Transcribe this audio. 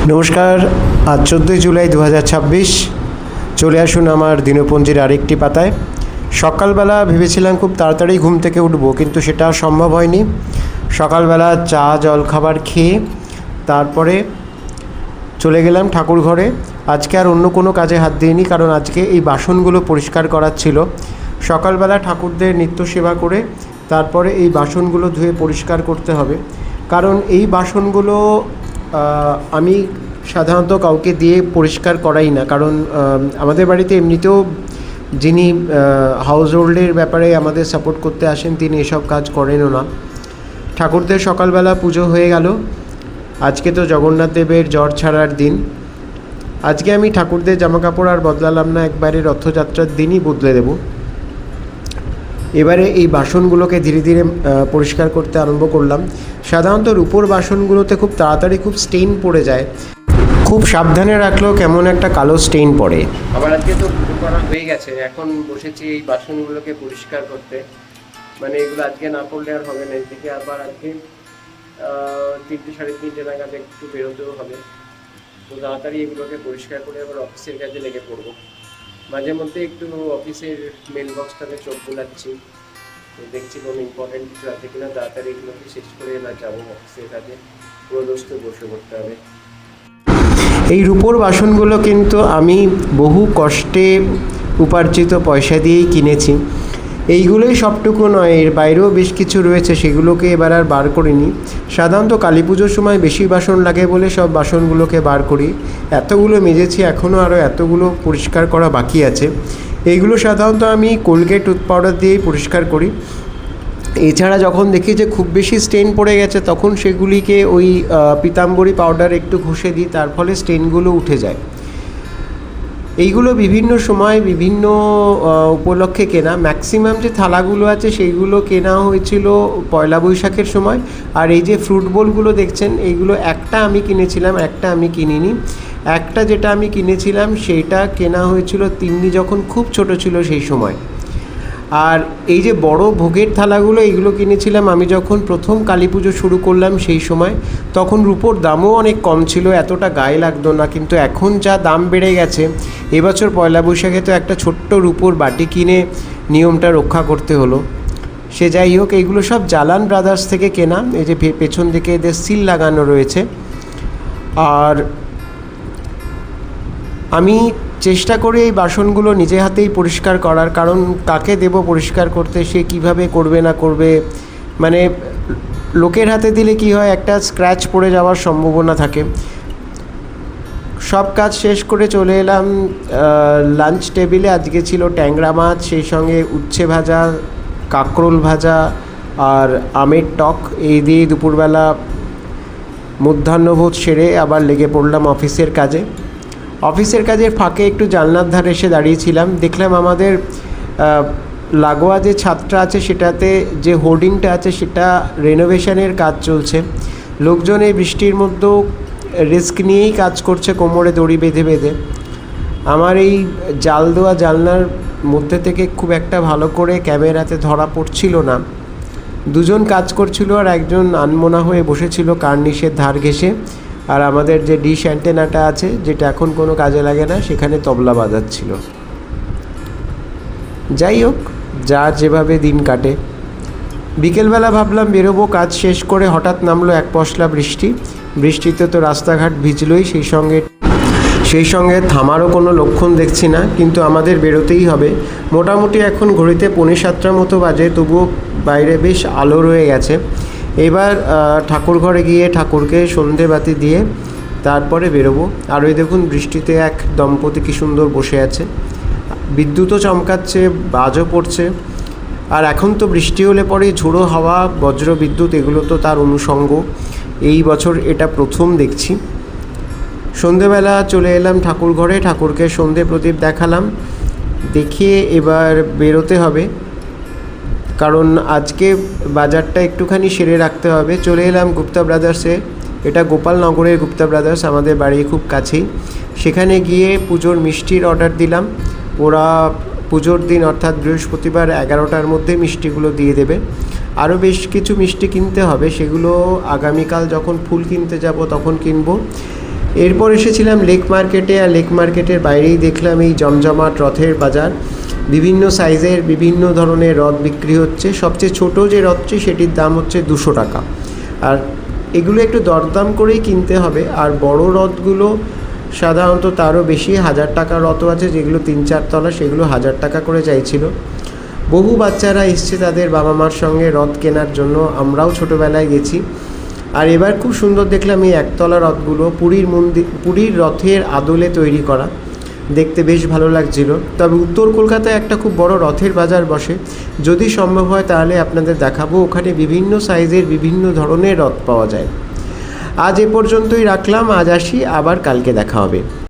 নমস্কার। আজ 14 জুলাই 2026। চলে আসুন আমার দিনপঞ্জির আরেকটি পাতায়। সকালবেলা ভেবেছিলাম খুব তাড়াতাড়ি ঘুম থেকে উঠবো, কিন্তু সেটা সম্ভব হয়নি। সকালবেলা চা জলখাবার খেয়ে তারপরে চলে গেলাম ঠাকুর ঘরে। আজকে আর অন্য কোনো কাজে হাত দিইনি, কারণ আজকে এই বাসনগুলো পরিষ্কার করার ছিল। সকালবেলা ঠাকুরদের নিত্য সেবা করে তারপরে এই বাসনগুলো ধুয়ে পরিষ্কার করতে হবে, কারণ এই বাসনগুলো আমি সাধারণত কাউকে দিয়ে পরিষ্কার করাই না। কারণ আমাদের বাড়িতে এমনিতেও যিনি হাউস হোল্ডের ব্যাপারে আমাদের সাপোর্ট করতে আসেন, তিনি এসব কাজ করেনও না। ঠাকুরদের সকালবেলা পুজো হয়ে গেল। আজকে তো জগন্নাথ দেবের জ্বর ছাড়ার দিন। আজকে আমি ঠাকুরদের জামাকাপড় আর বদলালাম না, একবারে রথযাত্রার দিনই বদলে দেব। এবারে এই বাসনগুলোকে ধীরে ধীরে পরিষ্কার করতে আরম্ভ করলাম। সাধারণত রূপোর বাসনগুলোতে খুব তাড়াতাড়ি খুব স্টেইন পড়ে যায়, খুব সাবধানে রাখলেও কেমন একটা কালো স্টেইন পড়ে। আবার আজকে তো পুজো করা হয়ে গেছে, এখন বসেছি এই বাসনগুলোকে পরিষ্কার করতে। মানে এগুলো আজকে না করলে আর হবে না। এদিকে আবার আজকে 3টে সাড়ে 3টে নাগাদ একটু বেরোতেও হবে, তো তাড়াতাড়ি এগুলোকে পরিষ্কার করে আবার অফিসের কাজে লেগে পড়বো। মাঝে মধ্যে একটু অফিসের মেল বক্সটাকে চোখ বোলাচ্ছি, তো দেখছি কোনো ইম্পর্টেন্ট কিছু আছে কিনা, তাড়াতাড়ি এগুলোকে শেষ করে এবার যাবো অফিসের কাজে। পুরো দোস্ত বসে পড়তে হবে। এই রূপোর বাসনগুলো কিন্তু আমি বহু কষ্টে উপার্জিত পয়সা দিয়েই কিনেছি। এইগুলোই সবটুকু নয়, এর বাইরেও বেশ কিছু রয়েছে, সেগুলোকে এবার আর বার করিনি। সাধারণত কালী পুজোর সময় বেশি বাসন লাগে বলে সব বাসনগুলোকে বার করি। এতগুলো মেজেছি, এখনও আরও এতগুলো পরিষ্কার করা বাকি আছে। এইগুলো সাধারণত আমি কোলগেট টুথ পাউডার দিয়েই পরিষ্কার করি। এছাড়া যখন দেখি যে খুব বেশি স্টেন পড়ে গেছে, তখন সেগুলিকে ওই পিতাম্বরী পাউডার একটু ঘষে দিই, তার ফলে স্টেনগুলো উঠে যায়। এইগুলো বিভিন্ন সময় বিভিন্ন উপলক্ষে কেনা। ম্যাক্সিমাম যে থালাগুলো আছে সেইগুলো কেনা হয়েছিল পয়লা বৈশাখের সময়। আর এই যে ফ্রুট বোলগুলো দেখছেন, এইগুলো একটা আমি কিনেছিলাম, একটা আমি কিনিনি। একটা যেটা আমি কিনেছিলাম সেইটা কেনা হয়েছিল তিন্নি যখন খুব ছোট ছিল সেই সময়। আর এই যে বড় ভোগের থালাগুলো, এইগুলো কিনেছিলাম আমি যখন প্রথম কালী পুজো শুরু করলাম সেই সময়। তখন রূপোর দামও অনেক কম ছিল, এতটা গায়ে লাগতো না। কিন্তু এখন যা দাম বেড়ে গেছে, এবছর পয়লা বৈশাখে তো একটা ছোট্ট রূপোর বাটি কিনে নিয়মটা রক্ষা করতে হলো। সে যাই হোক, এইগুলো সব জালান ব্রাদার্স থেকে কেনা। এই যে পেছন দিকে এদের সিল লাগানো রয়েছে। আর আমি চেষ্টা করি এই বাসনগুলো নিজে হাতেই পরিষ্কার করার, কারণ কাকে দেব পরিষ্কার করতে, সে কিভাবে করবে না করবে। মানে লোকের হাতে দিলে কি হয়, একটা স্ক্র্যাচ পড়ে যাওয়ার সম্ভাবনা থাকে। সব কাজ শেষ করে চলে এলাম লাঞ্চ টেবিলে। আজকে ছিল ট্যাংরা মাছ, সেই সঙ্গে উচ্ছে ভাজা, কাঁকরোল ভাজা আর আমের টক। এই দিয়ে দুপুরবেলা মধ্যাহ্নভোজ সেরে আবার লেগে পড়লাম অফিসের কাজে। অফিসের কাজের ফাঁকে একটু জানলার ধারে এসে দাঁড়িয়েছিলাম, দেখলাম আমাদের লাগোয়া যে ছাদটা আছে সেটাতে যে হোর্ডিংটা আছে সেটা রেনোভেশনের কাজ চলছে। লোকজন এই বৃষ্টির মধ্যেও রিস্ক নিয়েই কাজ করছে, কোমরে দড়ি বেঁধে বেঁধে। আমার এই জাল দেওয়া জানলার মধ্যে থেকে খুব একটা ভালো করে ক্যামেরাতে ধরা পড়ছিল না। দুজন কাজ করছিল আর একজন আনমনা হয়ে বসেছিল কার্নিশের ধার ঘেঁষে। আর আমাদের যে ডিশ অ্যান্টেনাটা আছে, যেটা এখন কোনো কাজে লাগে না, সেখানে তবলা বাজাচ্ছিল। যাই হোক, যার যেভাবে দিন কাটে। বিকেলবেলা ভাবলাম বেরোবো, কাজ শেষ করে হঠাৎ নামলো এক পশলা বৃষ্টি। বৃষ্টিতে তো রাস্তাঘাট ভিজলই, সেই সঙ্গে থামারও কোনো লক্ষণ দেখছি না, কিন্তু আমাদের বেরোতেই হবে। মোটামুটি এখন ঘড়িতে 6:45 মতো বাজে, তবুও বাইরে বেশ আলো রয়ে গেছে। এবার ঠাকুর ঘরে গিয়ে ঠাকুরকে সন্ধেবাতি দিয়ে তারপরে বেরোবো। আর ওই দেখুন, বৃষ্টিতে এক দম্পতি কী সুন্দর বসে আছে। বিদ্যুৎও চমকাচ্ছে, বাজও পড়ছে। আর এখন তো বৃষ্টি হলে পরে ঝোড়ো হাওয়া, বজ্র বিদ্যুৎ, এগুলো তো তার অনুষঙ্গ। এই বছর এটা প্রথম দেখছি। সন্ধেবেলা চলে এলাম ঠাকুর ঘরে, ঠাকুরকে সন্ধে প্রদীপ দেখালাম, দেখিয়ে এবার বেরোতে হবে, কারণ আজকে বাজারটা একটুখানি সেরে রাখতে হবে। চলে এলাম গুপ্তা ব্রাদার্সে। এটা গোপালনগরের গুপ্তা ব্রাদার্স, আমাদের বাড়ির খুব কাছেই। সেখানে গিয়ে পুজোর মিষ্টির অর্ডার দিলাম। ওরা পুজোর দিন অর্থাৎ বৃহস্পতিবার 11টার মধ্যে মিষ্টিগুলো দিয়ে দেবে। আরও বেশ কিছু মিষ্টি কিনতে হবে, সেগুলো আগামীকাল যখন ফুল কিনতে যাব তখন কিনবো। এরপর এসেছিলাম লেক মার্কেটে, আর লেক মার্কেটের বাইরেই দেখলাম এই জমজমাট রথের বাজার। বিভিন্ন সাইজের বিভিন্ন ধরনের রথ বিক্রি হচ্ছে। সবচেয়ে ছোট যে রথটি সেটির দাম হচ্ছে 200 টাকা, আর এগুলো একটু দরদাম করেই কিনতে হবে। আর বড় রথগুলো সাধারণত তারও বেশি, 1000 টাকার রথও আছে, যেগুলো 3-4 তলা, সেগুলো 1000 টাকা করে চাইছিল। বহু বাচ্চারা এসছে তাদের বাবা মার সঙ্গে রথ কেনার জন্য, আমরাও ছোটোবেলায় গেছি। আর এবার খুব সুন্দর দেখলাম এই একতলা রথগুলো, পুরীর রথের আদলে তৈরি করা, দেখতে বেশ ভালো লাগছিল। তবে উত্তর কলকাতায় একটা খুব বড় রথের বাজার বসে, যদি সম্ভব হয় তাহলে আপনাদের দেখাবো। ওখানে বিভিন্ন সাইজের বিভিন্ন ধরনের রথ পাওয়া যায়। আজ এ পর্যন্তই রাখলাম, আজ আসি, আবার কালকে দেখা হবে।